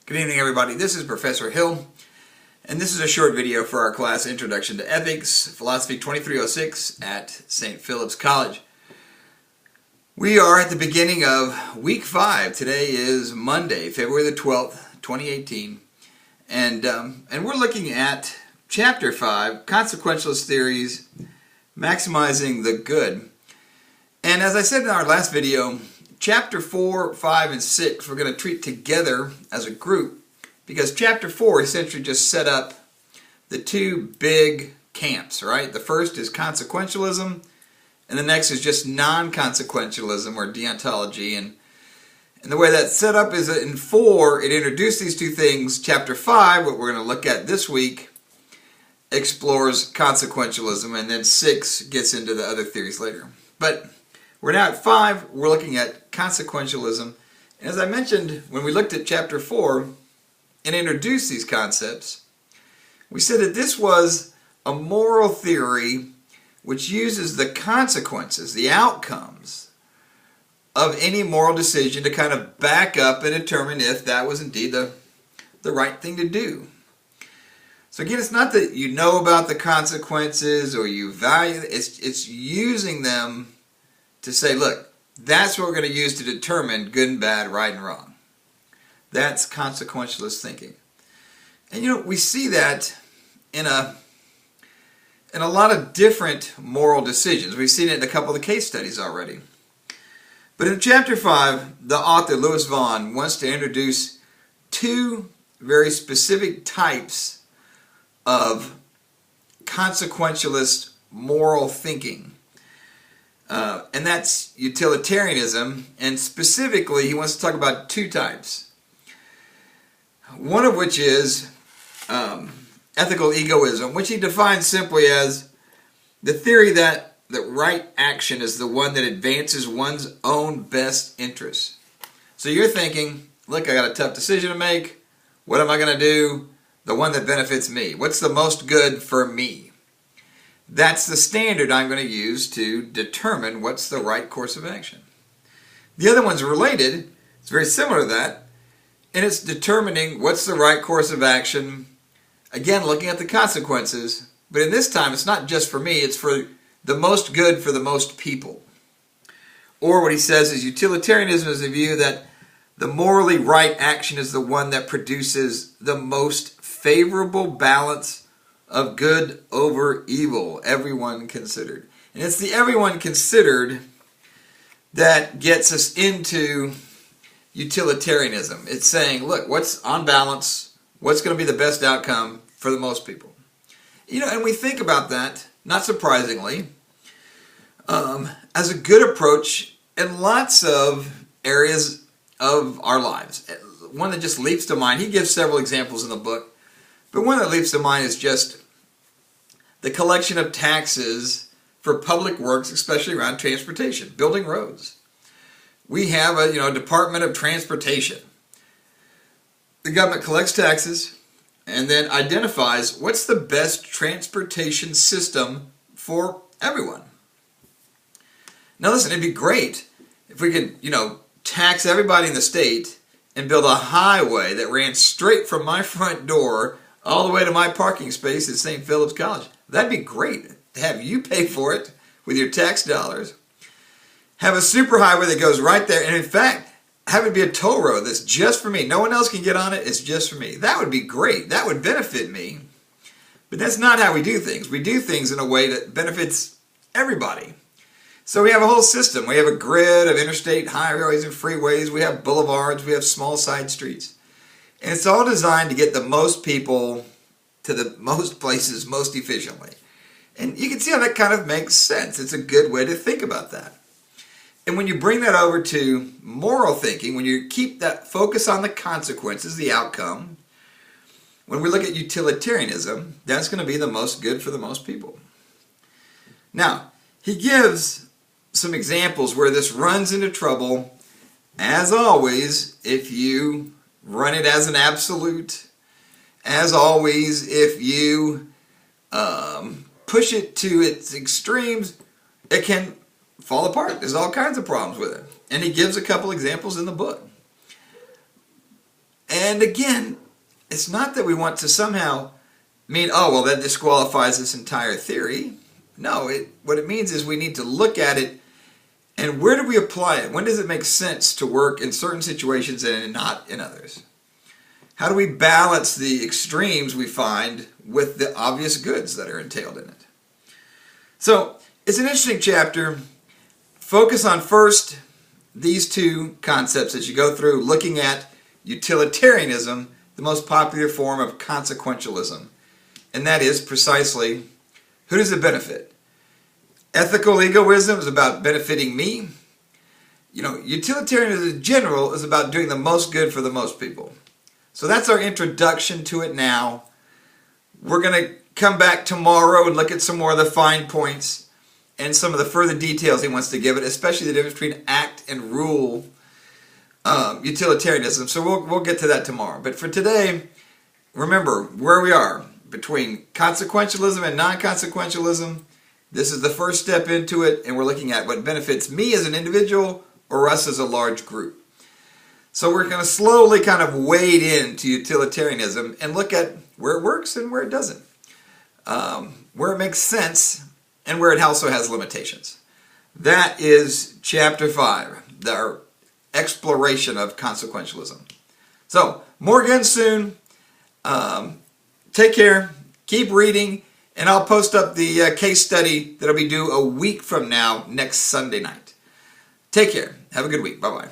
Good evening, everybody. This is Professor Hill, and this is a short video for our class Introduction to Ethics, Philosophy 2306 at St. Philip's College. We are at the beginning of Week 5. Today is Monday, February the 12th, 2018, and we're looking at Chapter 5, Consequentialist Theories, Maximizing the Good. And as I said in our last video, Chapter 4, 5, and 6 we're going to treat together as a group because Chapter 4 essentially just set up the two big camps, right? The first is Consequentialism, and the next is just non-consequentialism or deontology. And the way that's set up is that in 4, it introduced these two things. Chapter 5, what we're going to look at this week, explores consequentialism, and then 6 gets into the other theories later. But we're now at 5, we're looking at consequentialism. And as I mentioned, when we looked at Chapter 4 and introduced these concepts, we said that this was a moral theory which uses the consequences, the outcomes of any moral decision to kind of back up and determine if that was indeed the right thing to do. So again, it's not that you know about the consequences or you value, it's using them to say, look, that's what we're going to use to determine good and bad, right and wrong. That's consequentialist thinking. And you know, we see that in a lot of different moral decisions. We've seen it in a couple of the case studies already. But in Chapter 5, the author, Vaughn, wants to introduce two very specific types of consequentialist moral thinking. And that's utilitarianism, and specifically he wants to talk about two types. One of which is ethical egoism, which he defines simply as the theory that the right action is the one that advances one's own best interests. So you're thinking, look, I got a tough decision to make. What am I going to do? The one that benefits me. What's the most good for me? That's the standard I'm going to use to determine what's the right course of action. The other one's related. It's very similar to that. And it's determining what's the right course of action. Again, looking at the consequences. But in this time, it's not just for me. It's for the most good for the most people. Or what he says is utilitarianism is the view that the morally right action is the one that produces the most favorable balance of good over evil, everyone considered. And it's the everyone considered that gets us into utilitarianism. It's saying, look, what's on balance, what's going to be the best outcome for the most people. You know, and we think about that, not surprisingly, as a good approach in lots of areas of our lives. One that just leaps to mind, he gives several examples in the book, but one that leaps to mind is just the collection of taxes for public works, especially around transportation, building roads. We have a Department of Transportation. The government collects taxes and then identifies what's the best transportation system for everyone. Now listen, it'd be great if we could, tax everybody in the state and build a highway that ran straight from my front door all the way to my parking space at St. Philip's College. That'd be great to have you pay for it with your tax dollars. Have a superhighway that goes right there, and in fact, have it be a toll road that's just for me. No one else can get on it, it's just for me. That would be great. That would benefit me. But that's not how we do things. We do things in a way that benefits everybody. So we have a whole system. We have a grid of interstate highways and freeways. We have boulevards. We have small side streets. And it's all designed to get the most people to the most places most efficiently. And you can see how that kind of makes sense. It's a good way to think about that. And when you bring that over to moral thinking, when you keep that focus on the consequences, the outcome, when we look at utilitarianism, that's going to be the most good for the most people. Now, he gives some examples where this runs into trouble, as always, if you run it as an absolute. As always, if you push it to its extremes, it can fall apart. There's all kinds of problems with it. And he gives a couple examples in the book. And again, it's not that we want to somehow mean, oh, well, that disqualifies this entire theory. No, what it means is we need to look at it, and where do we apply it? When does it make sense to work in certain situations and not in others? How do we balance the extremes we find with the obvious goods that are entailed in it? So, it's an interesting chapter. Focus on first these two concepts as you go through, looking at utilitarianism, the most popular form of consequentialism. And that is precisely, who does it benefit? Ethical egoism is about benefiting me. Utilitarianism in general is about doing the most good for the most people. So that's our introduction to it now. We're going to come back tomorrow and look at some more of the fine points and some of the further details he wants to give it, especially the difference between act and rule utilitarianism. So we'll get to that tomorrow. But for today, remember where we are between consequentialism and non-consequentialism. This is the first step into it, and we're looking at what benefits me as an individual or us as a large group. So we're going to slowly kind of wade into utilitarianism and look at where it works and where it doesn't, where it makes sense and where it also has limitations. That is Chapter 5, our exploration of consequentialism. So, more again soon. Take care, keep reading, and I'll post up the case study that'll be due a week from now, next Sunday night. Take care. Have a good week. Bye-bye.